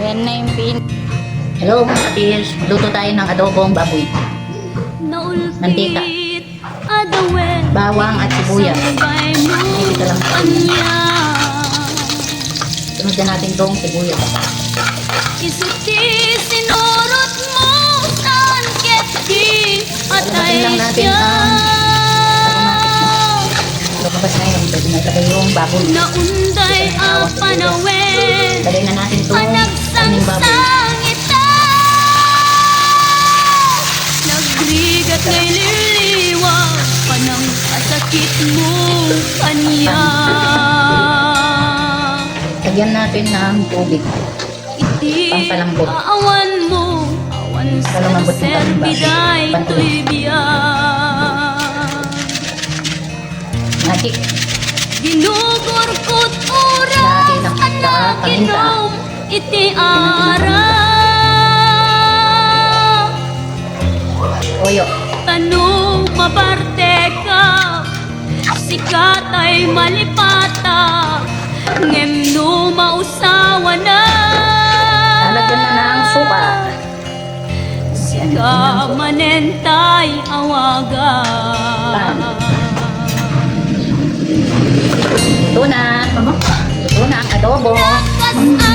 Ayan na yung pin. Hello mga kapis, luto tayo ng adobong baboy. Mantika, bawang at sibuyas. Ito lang tayo. Sunod na natin itong sibuyas. Sinurot mo saan keti at Sunod lang natin ang lumabas na yun. Pwede na ilagay yung baboy. naunday ang panawin Lagay na natin itong aming baboy. Nagrigat ngay liliwag panang asakit mo kanya. Lagyan natin ng tubig. Pampalambot. Awan mo, awan sa Palambot ng serbiday pantubig. to'y biyak. Natik. Ginugurkot Dati oras ng anak paminta. inom iti ara. Oyo. Tanong mabarte ka, sikat ay malipata, ngem no mausawa na. Lalagyan na ng suka. Sika manentay awaga. Ito na. Ito na ang adobo. Nakas